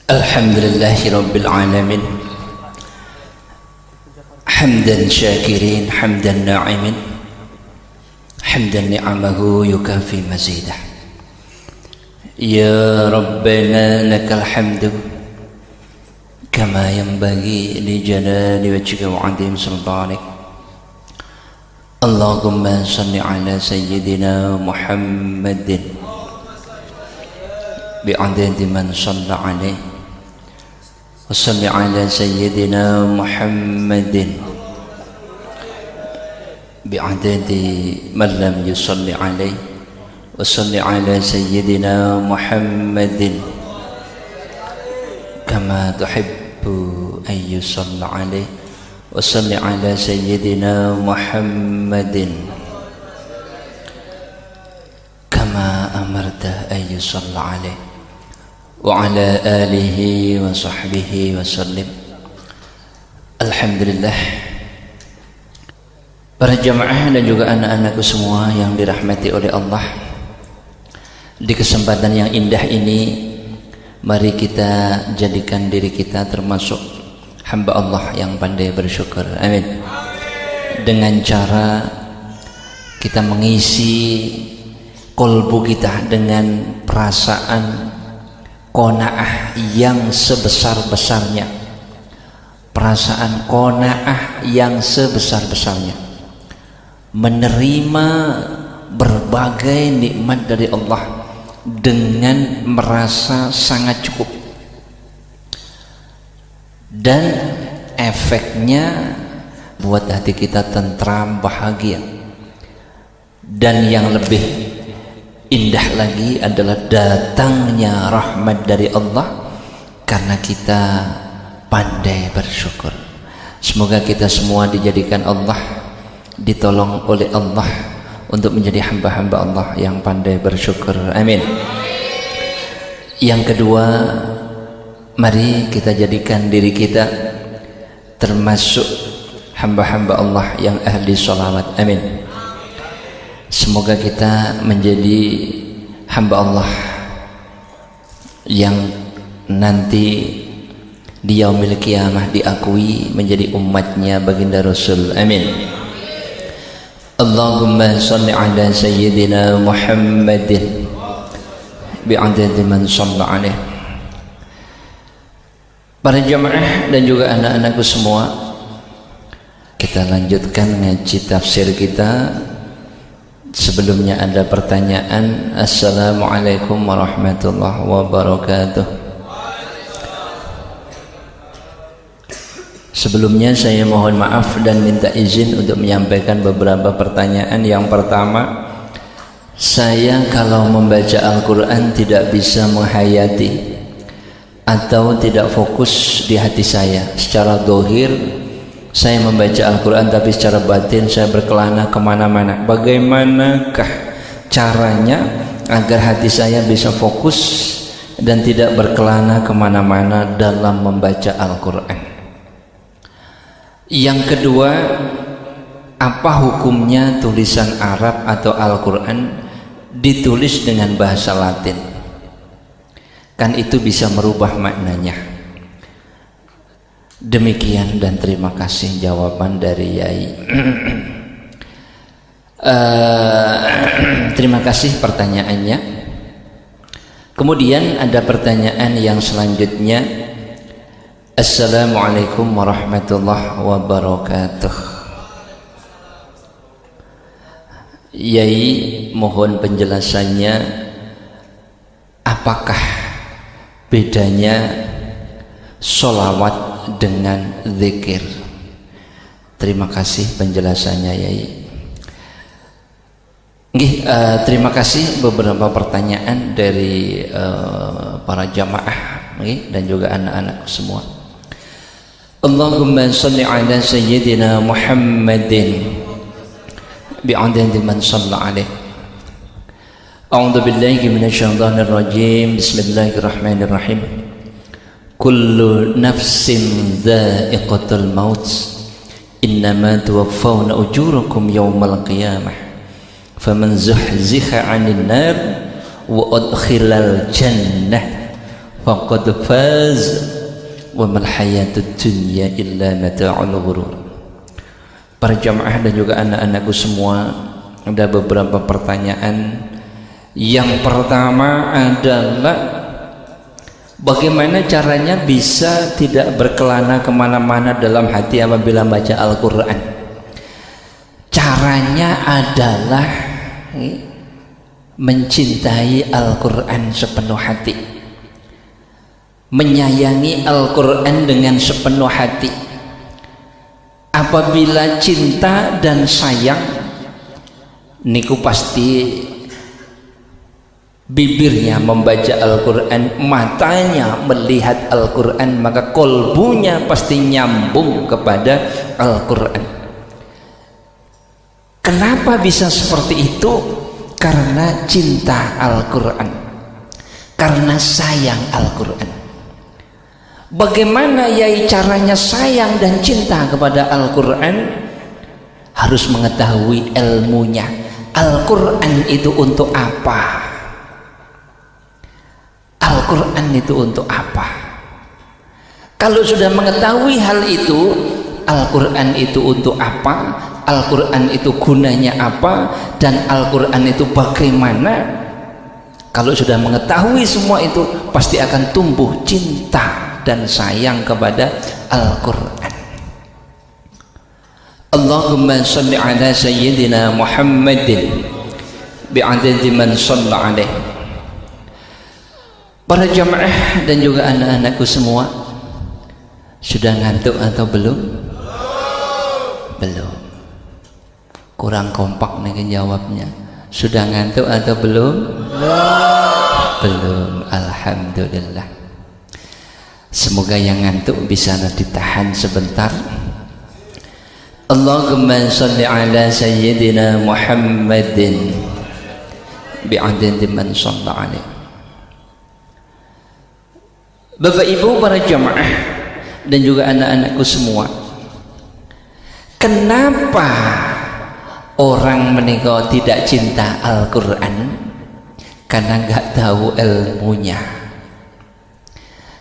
Alhamdulillahi Rabbil Alamin. Hamdan syakirin, hamdan na'imin, hamdan ni'amahu yukafi mazidah. Ya Rabbana lakal hamdu kama yanbaghi li jalali wajhika wa 'azimi sultanik. Allahumma salli ala sayyidina Muhammadin bi'adadi man shalla alaihi wa salli ala sayyidina Muhammadin bi'adadi man lam yusalli alaihi wa salli ala sayyidina Muhammadin kama tuhibbu an yusalla alaihi wa salli ala sayyidina Muhammadin kama amarta an yusalla alaihi wa ala alihi wa sahbihi wa sallim. Alhamdulillah, para jamaah dan juga anak-anakku semua yang dirahmati oleh Allah, di kesempatan yang indah ini mari kita jadikan diri kita termasuk hamba Allah yang pandai bersyukur. Amin. Dengan cara kita mengisi kolbu kita dengan perasaan qanaah yang sebesar-besarnya, perasaan qanaah yang sebesar-besarnya, menerima berbagai nikmat dari Allah dengan merasa sangat cukup, dan efeknya buat hati kita tentram, bahagia. Dan yang lebih indah lagi adalah datangnya rahmat dari Allah karena kita pandai bersyukur. Semoga kita semua dijadikan Allah, ditolong oleh Allah untuk menjadi hamba-hamba Allah yang pandai bersyukur. Amin. Yang kedua, mari kita jadikan diri kita termasuk hamba-hamba Allah yang ahli sholawat. Amin. Semoga kita menjadi hamba Allah yang nanti di yaumil qiyamah diakui menjadi umatnya baginda Rasul. Amin. Allahumma salli ala sayyidina Muhammadin bi'adadi man shalla alaihi. Para jamaah dan juga anak-anakku semua, kita lanjutkan ngaji tafsir kita. Sebelumnya ada pertanyaan. Assalamualaikum warahmatullahi wabarakatuh. Sebelumnya saya mohon maaf dan minta izin untuk menyampaikan beberapa pertanyaan. Yang pertama, saya kalau membaca Al-Quran tidak bisa menghayati atau tidak fokus di hati saya. Secara zahir saya membaca Al-Quran, tapi secara batin saya berkelana kemana-mana. Bagaimanakah caranya agar hati saya bisa fokus dan tidak berkelana kemana-mana dalam membaca Al-Quran? Yang kedua, apa hukumnya tulisan Arab atau Al-Quran ditulis dengan bahasa Latin? Kan itu bisa merubah maknanya. Demikian dan terima kasih jawaban dari Yai. Terima kasih pertanyaannya. Kemudian ada pertanyaan yang selanjutnya. Assalamualaikum warahmatullahi wabarakatuh. Yai, mohon penjelasannya, apakah bedanya sholawat dengan zikir? Terima kasih penjelasannya Yai. Terima kasih beberapa pertanyaan dari para jamaah dan juga anak-anak semua. Allahumma salli ala sayyidina Muhammadin bi'adadi man shalla alaihi. A'udzu billahi minasyaitonir rajim. Bismillahirrahmanirrahim. Kullu nafsin dha'iqatul maut, innama tuwaffawna ujurakum yawmal qiyamah, faman zuhziha 'anil nar wa udkhilal jannah faqad faz wa mal hayatud dunya illa mata'ul ghurur. Para jamaah dan juga anak-anakku semua, ada beberapa pertanyaan. Yang pertama adalah bagaimana caranya bisa tidak berkelana kemana-mana dalam hati apabila baca Al-Quran. Caranya adalah mencintai Al-Quran sepenuh hati, menyayangi Al-Quran dengan sepenuh hati. Apabila cinta dan sayang niku pasti bibirnya membaca Al-Quran, matanya melihat Al-Quran, maka kolbunya pasti nyambung kepada Al-Quran. Kenapa bisa seperti itu? Karena cinta Al-Quran, karena sayang Al-Quran. Bagaimana yai caranya sayang dan cinta kepada Al-Quran? Harus mengetahui ilmunya. Al-Quran itu untuk apa? Al-Quran itu untuk apa? Kalau sudah mengetahui hal itu, Al-Quran itu untuk apa, Al-Quran itu gunanya apa, dan Al-Quran itu bagaimana, kalau sudah mengetahui semua itu, pasti akan tumbuh cinta dan sayang kepada Al-Quran. Allahumma salli ala sayyidina Muhammadin bi'adadi man shalla alaih. Para jamaah dan juga anak-anakku semua, sudah ngantuk atau belum? Belum. Kurang kompak nih jawabnya. Sudah ngantuk atau belum? Belum. Alhamdulillah. Semoga yang ngantuk bisa ditahan sebentar. Allahumma salli ala sayyidina Muhammadin bi'adadi man shalla alaih. Bapak Ibu para jamaah dan juga anak-anakku semua, kenapa orang menikah tidak cinta Al-Quran? Karena nggak tahu ilmunya.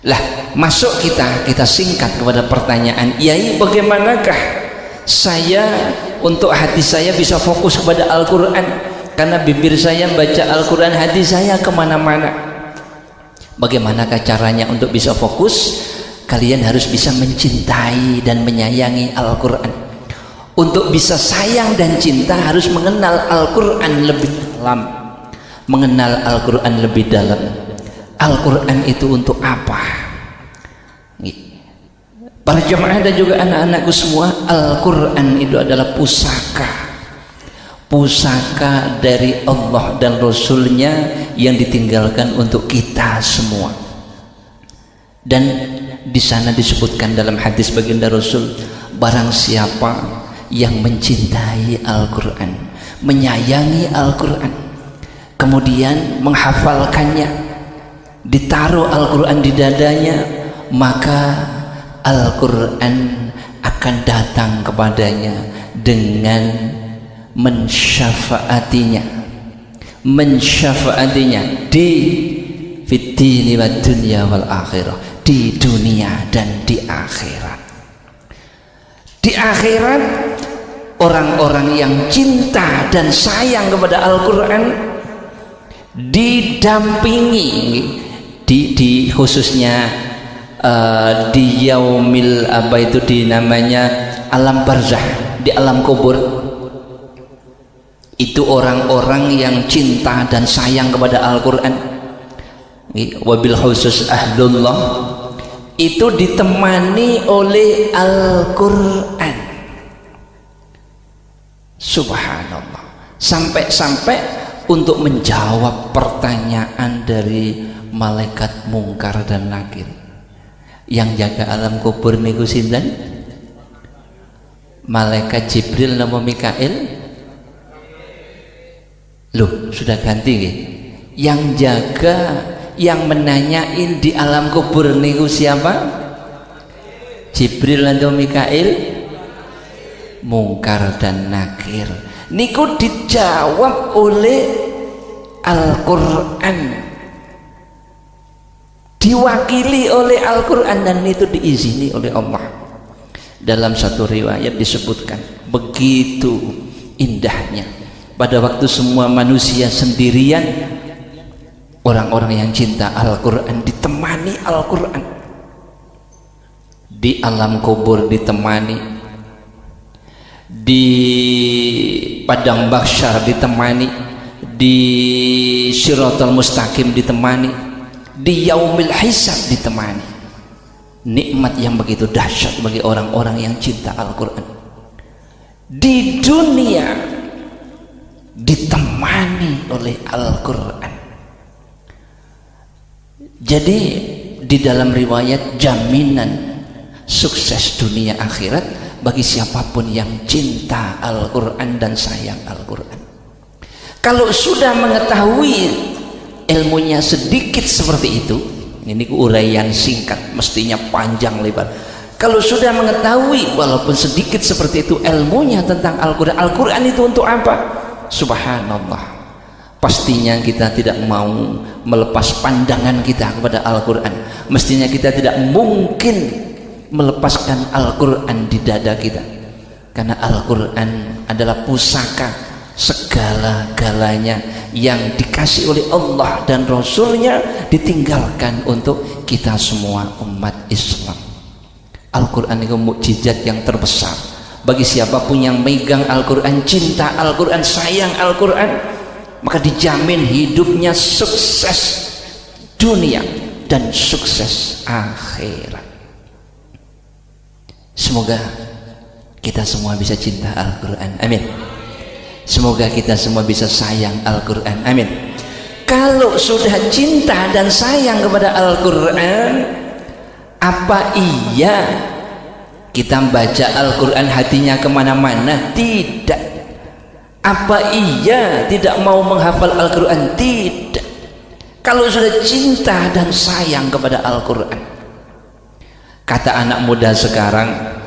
Lah, masuk kita singkat kepada pertanyaan, yai bagaimanakah saya untuk hati saya bisa fokus kepada Al-Quran? Karena bibir saya baca Al-Quran, hati saya kemana-mana. Bagaimanakah caranya untuk bisa fokus? Kalian harus bisa mencintai dan menyayangi Al-Quran. Untuk bisa sayang dan cinta harus mengenal Al-Quran lebih dalam. Mengenal Al-Quran lebih dalam. Al-Quran itu untuk apa? Para jemaah dan juga anak-anakku semua, Al-Quran itu adalah pusaka. Pusaka dari Allah dan Rasulnya yang ditinggalkan untuk kita semua. Dan di sana disebutkan dalam hadis baginda Rasul, barang siapa yang mencintai Al-Quran, menyayangi Al-Quran, kemudian menghafalkannya, ditaruh Al-Quran di dadanya, maka Al-Quran akan datang kepadanya dengan mensyafaatinya di fitini wa dunya wal akhirah, di dunia dan di akhirat. Di akhirat, orang-orang yang cinta dan sayang kepada Al-Quran didampingi di khususnya di yaumil apa itu di namanya alam barzah, di alam kubur. Itu orang-orang yang cinta dan sayang kepada Al-Quran, wabil khusus ahlullah, itu ditemani oleh Al-Quran. Subhanallah. Sampai-sampai untuk menjawab pertanyaan dari malaikat mungkar dan nakir, yang jaga alam kubur niku sinten? Malaikat Jibril nama Mikail? Loh, sudah ganti nggih? Yang jaga, yang menanyain di alam kubur niku siapa? Jibril atau Mikail? Mungkar dan nakir. Niku dijawab oleh Al-Quran. diwakili oleh Al-Quran, dan itu diizini oleh Allah. Dalam satu riwayat disebutkan begitu indahnya pada waktu semua manusia sendirian, orang-orang yang cinta Al-Quran ditemani Al-Quran. Di alam kubur ditemani, di padang mahsyar ditemani, di Shiratal Mustaqim ditemani, di yaumil hisab ditemani. Nikmat yang begitu dahsyat bagi orang-orang yang cinta Al-Quran. Di dunia ditemani oleh Al-Quran. Jadi di dalam riwayat jaminan sukses dunia akhirat bagi siapapun yang cinta Al-Quran dan sayang Al-Quran. Kalau sudah mengetahui ilmunya sedikit seperti itu, ini uraian singkat, mestinya panjang lebar. Kalau sudah mengetahui walaupun sedikit seperti itu ilmunya tentang Al-Quran, Al-Quran itu untuk apa? Subhanallah, pastinya kita tidak mau melepas pandangan kita kepada Al-Quran. Mestinya kita tidak mungkin melepaskan Al-Quran di dada kita, karena Al-Quran adalah pusaka segala-galanya yang dikasih oleh Allah dan Rasulnya, ditinggalkan untuk kita semua umat Islam. Al-Quran itu mukjizat yang terbesar bagi siapapun yang megang Al-Quran, cinta Al-Quran, sayang Al-Quran, maka dijamin hidupnya sukses dunia dan sukses akhirat. Semoga kita semua bisa cinta Al-Quran, amin. Semoga kita semua bisa sayang Al-Quran, amin. Kalau sudah cinta dan sayang kepada Al-Quran, apa iya kita baca Al-Quran hatinya kemana-mana? Tidak. Apa iya tidak mau menghafal Al-Quran? Tidak. Kalau sudah cinta dan sayang kepada Al-Quran, kata anak muda sekarang,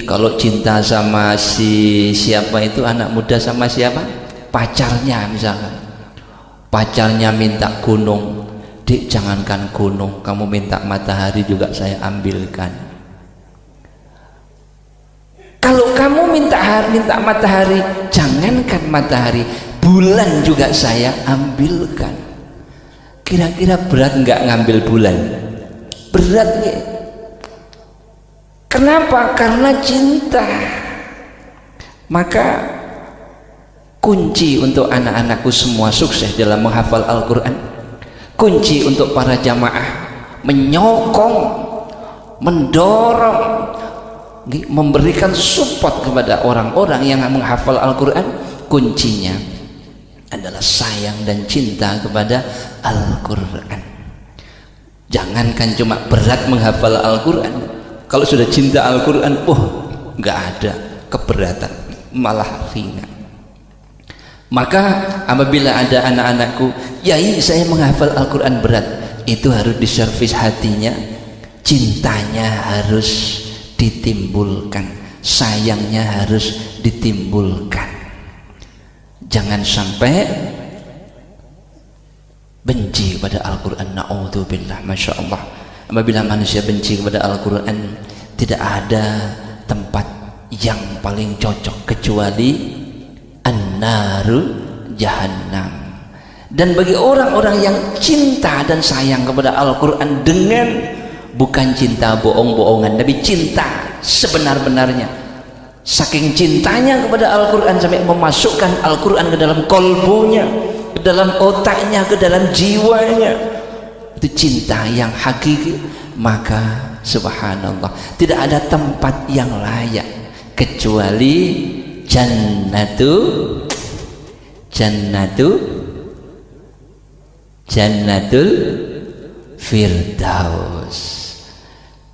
kalau cinta sama si siapa itu, anak muda sama siapa? Pacarnya misalkan. Pacarnya minta gunung, Dik jangankan gunung, kamu minta matahari juga saya ambilkan. Kalau kamu minta matahari, jangankan matahari, bulan juga saya ambilkan. Kira-kira berat nggak ngambil bulan? Berat ya. Kenapa? Karena cinta. Maka kunci untuk anak-anakku semua sukses dalam menghafal Al-Quran, kunci untuk para jamaah menyokong, mendorong, memberikan support kepada orang-orang yang menghafal Al-Quran, kuncinya adalah sayang dan cinta kepada Al-Quran. Jangankan cuma berat menghafal Al-Quran, kalau sudah cinta Al-Quran, nggak ada keberatan, malah ringan. Maka apabila ada anak-anakku, yai saya menghafal Al-Quran berat, itu harus diservis hatinya, cintanya harus ditimbulkan, sayangnya harus ditimbulkan. Jangan sampai benci pada Al-Quran, na'udzubillah. Masya Allah, apabila manusia benci kepada Al-Quran, tidak ada tempat yang paling cocok kecuali an-naru jahannam. Dan bagi orang-orang yang cinta dan sayang kepada Al-Quran dengan bukan cinta bohong-bohongan, tapi cinta sebenar-benarnya, saking cintanya kepada Al-Quran sampai memasukkan Al-Quran ke dalam kolbunya, ke dalam otaknya, ke dalam jiwanya, itu cinta yang hakiki, maka subhanallah tidak ada tempat yang layak kecuali jannatul firdaus.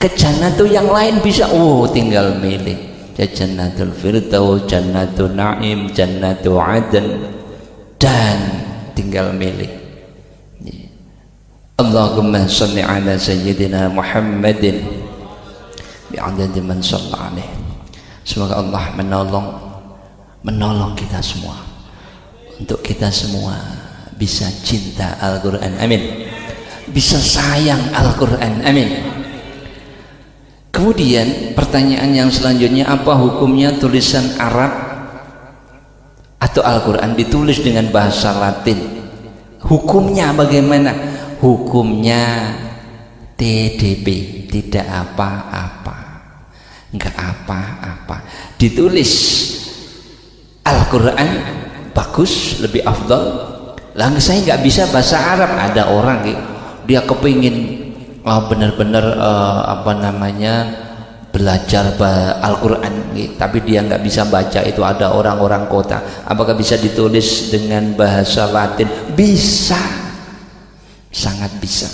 Ke jannatu yang lain bisa, tinggal milih. Jannatul firdaus, jannatul naim, jannatul aden, dan tinggal milih. Allahumma salli ala sayyidina Muhammadin bi'adadi man shalla alaih. Semoga Allah menolong kita semua, untuk kita semua bisa cinta Al-Quran, amin. bisa sayang Al-Quran. Amin. Kemudian pertanyaan yang selanjutnya, apa hukumnya tulisan Arab atau Al-Quran ditulis dengan bahasa Latin? Hukumnya bagaimana? Hukumnya TDP, tidak apa-apa, enggak apa-apa. Ditulis Al-Quran bagus, lebih afdal. Lah saya nggak bisa bahasa Arab. Ada orang dia kepingin benar-benar belajar Al-Quran, tapi dia nggak bisa baca. Itu ada orang-orang kota. Apakah bisa ditulis dengan bahasa Latin? Bisa, sangat bisa.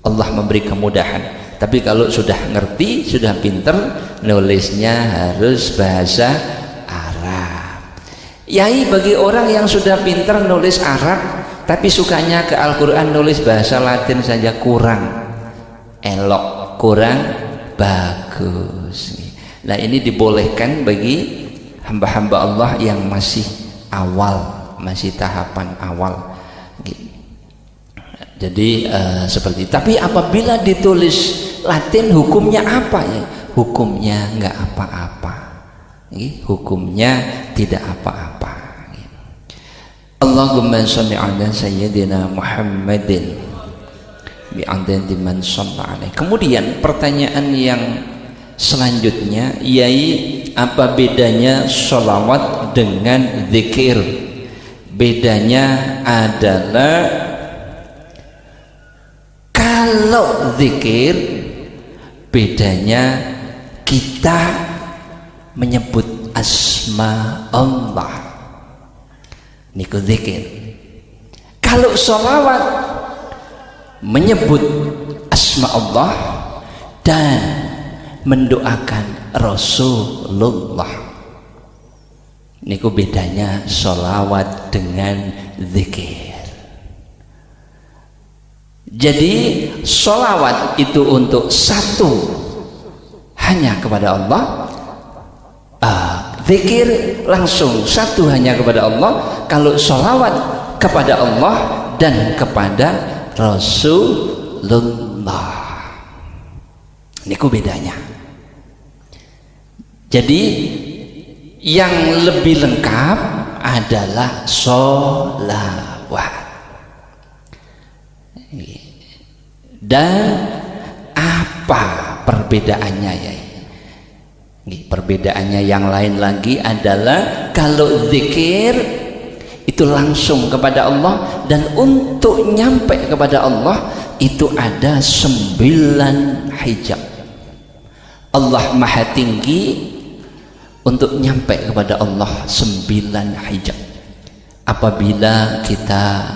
Allah memberi kemudahan. Tapi kalau sudah ngerti, sudah pinter, nulisnya harus bahasa Arab. Yai, bagi orang yang sudah pinter nulis Arab tapi sukanya ke Al-Quran nulis bahasa Latin saja, kurang elok, kurang bagus. Nah, ini dibolehkan bagi hamba-hamba Allah yang masih awal, masih tahapan awal. Jadi seperti itu. Tapi apabila ditulis Latin, hukumnya apa ya? Hukumnya enggak apa-apa. Hukumnya tidak apa-apa. Allahumma sholli ala sayyidina Muhammadin bi'adadi man shalla alaihi. Kemudian pertanyaan yang selanjutnya, yai, apa bedanya sholawat dengan zikir? Bedanya adalah kalau zikir, bedanya kita menyebut asma Allah, niku zikir. Kalau sholawat menyebut asma Allah dan mendoakan Rasulullah, niku bedanya sholawat dengan zikir. Jadi sholawat itu untuk satu, hanya kepada Allah. Zikir langsung satu, hanya kepada Allah. Kalau sholawat kepada Allah dan kepada Rasulullah, niku bedanya. Jadi yang lebih lengkap adalah sholawat. Dan apa perbedaannya ya? Perbedaannya yang lain lagi adalah kalau zikir itu langsung kepada Allah, dan untuk nyampe kepada Allah itu ada 9 hijab. Allah maha tinggi, untuk nyampe kepada Allah 9 hijab. Apabila kita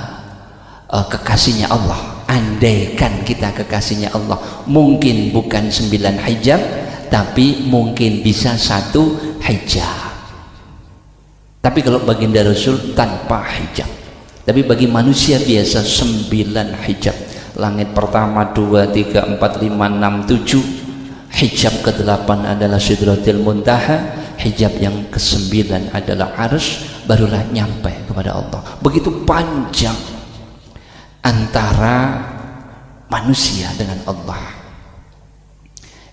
kekasihnya Allah, andaikan kita kekasihnya Allah, mungkin bukan 9 hijab, tapi mungkin bisa 1 hijab. Tapi kalau baginda Rasul tanpa hijab. Tapi bagi manusia biasa 9 hijab. Langit pertama, 2, 3, 4, 5, 6, 7. Hijab ke-8 adalah Sidratil Muntaha. Hijab yang ke-9 adalah Arsy, barulah nyampe kepada Allah. Begitu panjang antara manusia dengan Allah.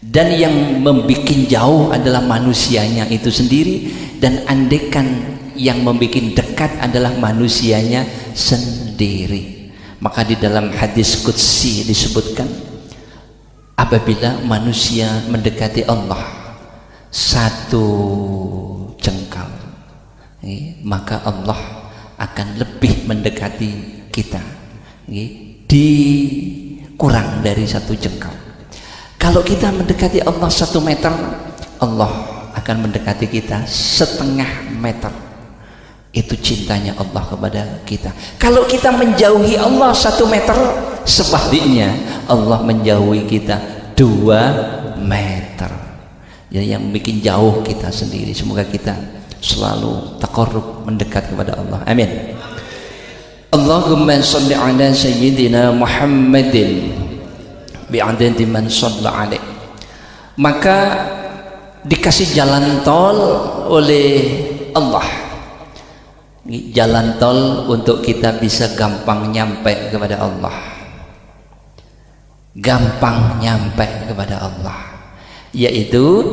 Dan yang membuat jauh adalah manusianya itu sendiri, dan andaikan yang membuat dekat adalah manusianya sendiri. Maka di dalam hadis qudsi disebutkan, apabila manusia mendekati Allah 1 jengkal, maka Allah akan lebih mendekati kita, kurang dari 1 jengkal. Kalau kita mendekati Allah 1 meter, Allah akan mendekati kita 1/2 meter. Itu cintanya Allah kepada kita. Kalau kita menjauhi Allah 1 meter, sebaliknya Allah menjauhi kita 2 meter. Jadi yang bikin jauh kita sendiri. Semoga kita selalu taqarrub, mendekat kepada Allah. Amin. Allahumma sholli ala sayyidina Muhammadin bi'adadi man shalla alaih. Maka dikasih jalan tol oleh Allah, jalan tol untuk kita bisa gampang nyampe kepada Allah. gampang nyampe kepada Allah, yaitu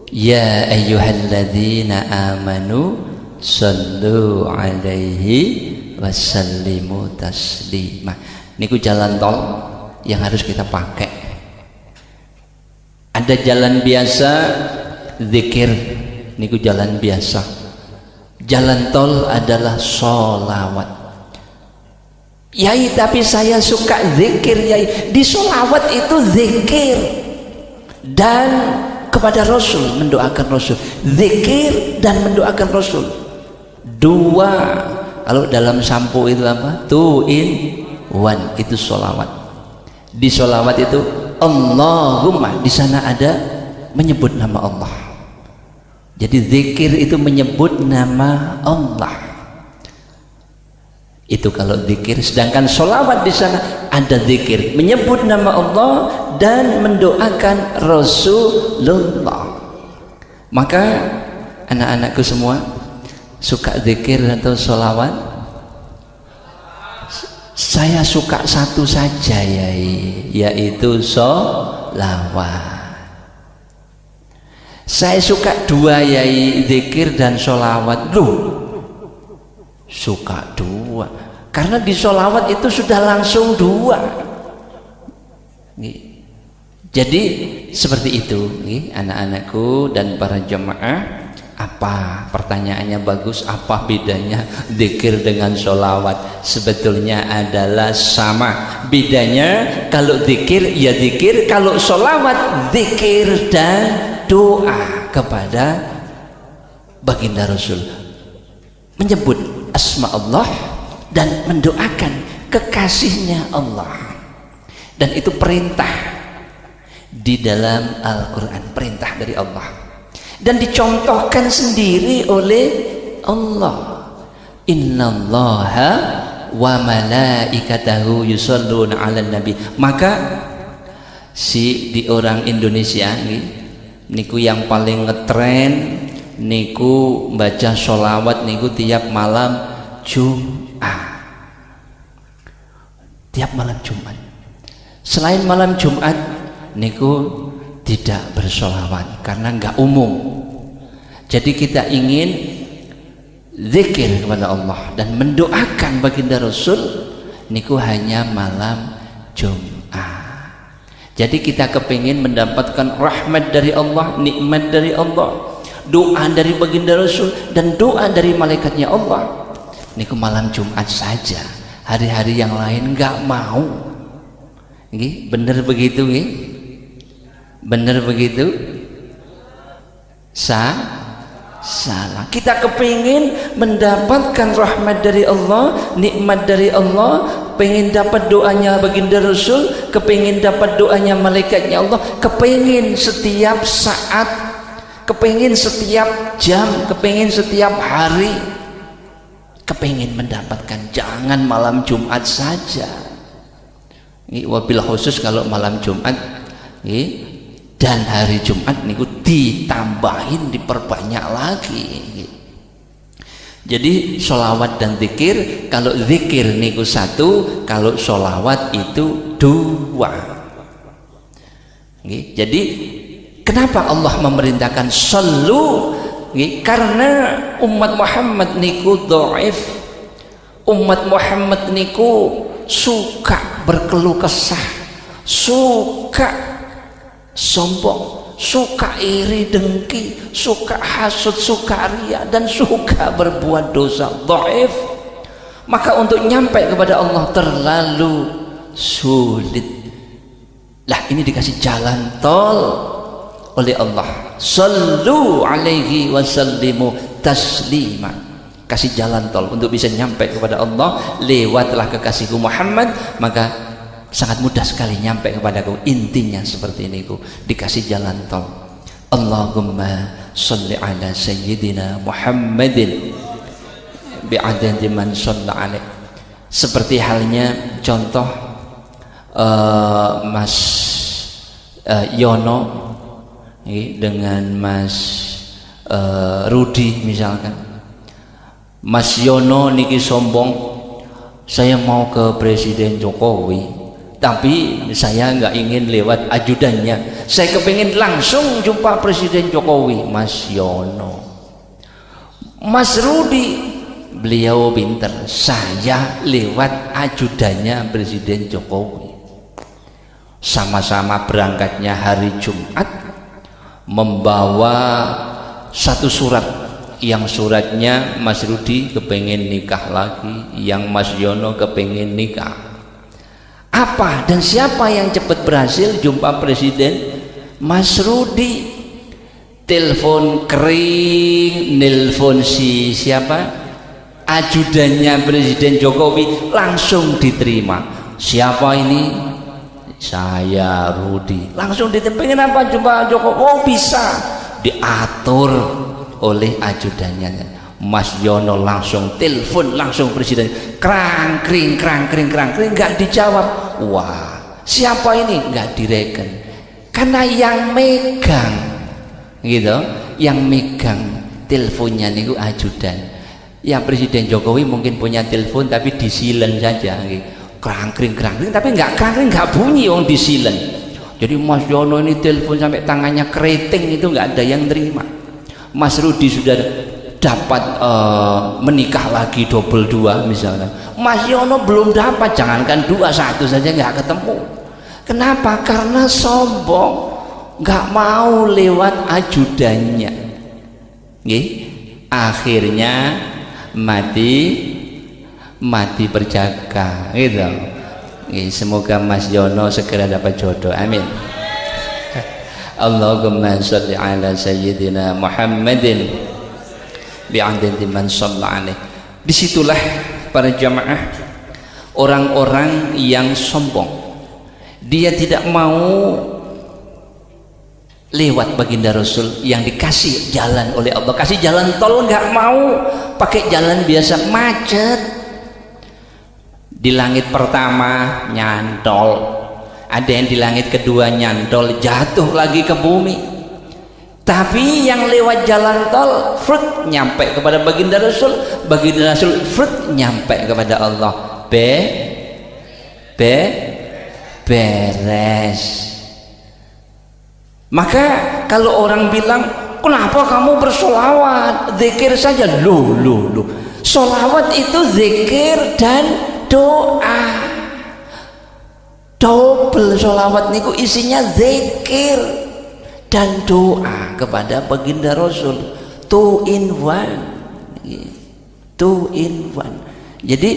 ya ayyuhalladzina amanu sallu alaihi wasallimu taslima. Niku jalan tol yang harus kita pakai. Ada jalan biasa zikir, niku jalan biasa. Jalan tol adalah sholawat. Yai, tapi saya suka zikir Yai. Di sholawat itu zikir dan kepada Rasul, mendoakan Rasul. Zikir dan mendoakan Rasul. Dua, kalau dalam sampo itu apa? 2 in 1, itu sholawat. Di sholawat itu Allahumma, di sana ada menyebut nama Allah. Jadi zikir itu menyebut nama Allah. Itu kalau zikir. Sedangkan sholawat di sana ada zikir, menyebut nama Allah dan mendoakan Rasulullah. Maka anak-anakku semua suka zikir atau sholawat? Saya suka satu saja yaitu sholawat. Saya suka 2 Yai, zikir dan sholawat. Loh, suka 2 karena di sholawat itu sudah langsung 2. Jadi seperti itu anak-anakku dan para jemaah. Apa pertanyaannya bagus? Apa bedanya zikir dengan sholawat? Sebetulnya adalah sama. Bedanya kalau zikir ya zikir, kalau sholawat zikir dan doa kepada baginda Rasul, menyebut asma Allah dan mendoakan kekasihnya Allah. Dan itu perintah di dalam Al-Quran, perintah dari Allah, dan dicontohkan sendiri oleh Allah. Innallaha wa malaikatahu yusholluna 'alan nabi. Maka di orang Indonesia niku yang paling ngetren niku baca sholawat niku tiap malam Jumat. Tiap malam Jumat. Selain malam Jumat niku tidak bersholawat karena nggak umum. Jadi kita ingin zikir kepada Allah dan mendoakan baginda Rasul niku hanya malam Jumat. Jadi kita kepingin mendapatkan rahmat dari Allah, nikmat dari Allah, doa dari baginda Rasul dan doa dari malaikatnya Allah niku malam Jumat saja. Hari-hari yang lain nggak mau. Bener begitu bener begitu? Salah. Kita kepingin mendapatkan rahmat dari Allah, nikmat dari Allah, pengen dapat doanya baginda Rasul, kepingin dapat doanya malaikatnya Allah, kepingin setiap saat, kepingin setiap jam, kepingin setiap hari, kepingin mendapatkan. Jangan malam Jumat saja. Wabil khusus kalau malam Jumat dan hari Jumat niku ditambahin, diperbanyak lagi. Jadi sholawat dan zikir, kalau zikir niku 1, kalau sholawat itu 2. Jadi kenapa Allah memerintahkan sallu? Karena umat Muhammad niku dhaif. Umat Muhammad niku suka berkeluh kesah, suka sombong, suka iri dengki, suka hasud, suka riya, dan suka berbuat dosa. Dhaif. Maka untuk nyampe kepada Allah terlalu sulit. Lah ini dikasih jalan tol oleh Allah. Sallu alaihi wasallimu taslima. Kasih jalan tol untuk bisa nyampe kepada Allah. Lewatlah kekasihku Muhammad, maka sangat mudah sekali nyampe kepadaku. Intinya seperti ini, dikasih jalan tol. Allahumma sholli ala sayyidina Muhammadin bi'adadi man shalla alaih. Seperti halnya contoh Mas Yono dengan Mas Rudi misalkan. Mas Yono niki sombong, saya mau ke Presiden Jokowi. tapi saya nggak ingin lewat ajudannya, saya kepingin langsung jumpa Presiden Jokowi. Mas Yono, Mas Rudi, beliau pinter, saya lewat ajudannya Presiden Jokowi. Sama-sama berangkatnya hari Jumat, membawa satu surat, yang suratnya Mas Rudi kepengen nikah lagi, yang Mas Yono kepengen nikah. Apa dan siapa yang cepat berhasil jumpa Presiden? Mas Rudi. Telepon kering, nelpon si siapa? Ajudannya Presiden Jokowi, langsung diterima. Siapa ini? Saya Rudi. Langsung diterima. Pengen apa jumpa Jokowi? Oh bisa. Diatur oleh ajudannya. Mas Yono langsung telepon langsung Presiden, krang kring nggak dijawab. Wah, siapa ini? Nggak direken, karena yang megang gitu, yang megang teleponnya niku ajudan. Yang Presiden Jokowi mungkin punya telepon tapi disilen saja gitu. Krang kring tapi nggak bunyi yang disilen. Jadi Mas Yono ini telepon sampai tangannya keriting, itu nggak ada yang terima. Mas Rudi sudah dapat menikah lagi double 2 misalnya, Mas Yono belum dapat, jangankan 2, 1 saja nggak ketemu. Kenapa? Karena sombong, nggak mau lewat ajudannya. Akhirnya mati berjaga gitu. Semoga Mas Yono segera dapat jodoh, amin. Allahumma sholli ala sayyidina Muhammadin bi'adadi man shalla alaih. Disitulah para jamaah orang-orang yang sombong, dia tidak mau lewat baginda Rasul yang dikasih jalan oleh Allah. Kasih jalan tol nggak mau, pakai jalan biasa, macet. Di langit pertama nyantol, ada yang di langit kedua nyantol, jatuh lagi ke bumi. Tapi yang lewat jalan tol frut nyampe kepada baginda Rasul frut nyampe kepada Allah. Beres. Maka kalau orang bilang, kenapa kamu bersolawat, zikir saja? Loh, solawat itu zikir dan doa. Double solawat niku isinya zikir dan doa kepada baginda Rasul, 2 in 1. Jadi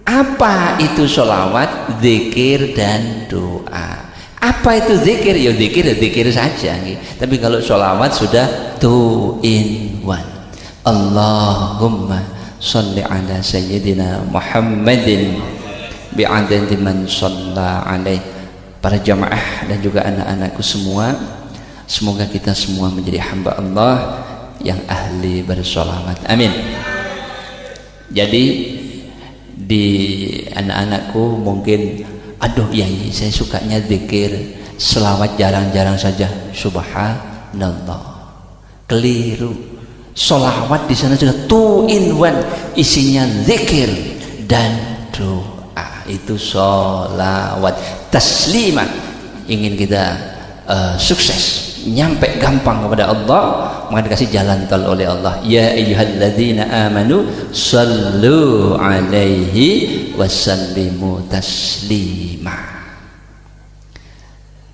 apa itu sholawat? Zikir dan doa. Apa itu zikir? Ya zikir saja. Tapi kalau sholawat sudah 2 in 1. Allahumma sholli ala sayyidina Muhammadin bi'adadi man shalla alaih. Para jamaah dan juga anak-anakku semua, semoga kita semua menjadi hamba Allah yang ahli bersolawat, amin. Jadi di anak-anakku mungkin, aduh ya saya sukanya zikir, selawat jarang-jarang saja. Subhanallah, keliru. Solawat di sana sudah 2 in 1, isinya zikir dan doa. Itu solawat tasliman. Ingin kita sukses, nyampe gampang kepada Allah, maka dikasih jalan tol oleh Allah. Ya ayyuhalladzina amanu sallu alaihi wasallimu taslima.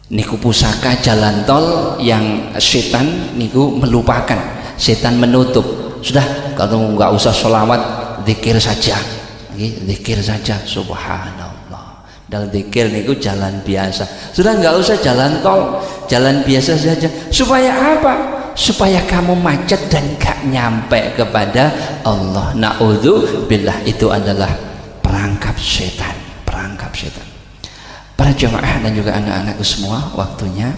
Niku pusaka jalan tol yang setan niku melupakan, setan menutup. Sudah, kalau nggak usah sholawat, zikir saja, zikir saja. Subhanallah, dalam zikir niku jalan biasa. Sudah, nggak usah jalan tol, jalan biasa saja. Supaya apa? Supaya kamu macet dan gak nyampe kepada Allah. Na'udzubillah, itu adalah perangkap setan, perangkap setan. Para jemaah dan juga anak-anakku semua, waktunya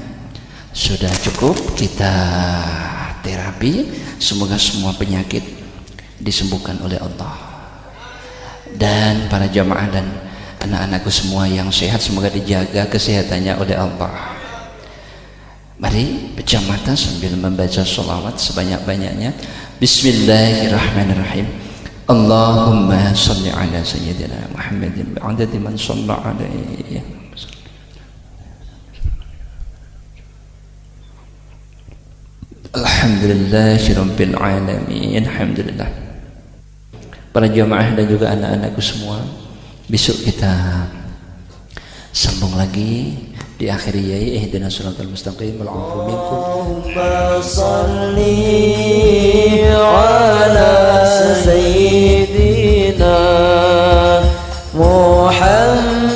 sudah cukup kita terapi. Semoga semua penyakit disembuhkan oleh Allah. Dan para jemaah dan anak-anakku semua yang sehat, semoga dijaga kesehatannya oleh Allah. Mari pejam mata sambil membaca sholawat sebanyak-banyaknya. Bismillahirrahmanirrahim. Allahumma salli ala sayyidina Muhammadin bi'adadi man shalla alaihi. Alhamdulillahirabbil alamin. Alhamdulillah. Para jamaah dan juga anak-anakku semua, besok kita sambung lagi di akhir yai ihdinas siratal mustaqim wal afu minkum. Allahumma shalli ala sayyidina Muhammadin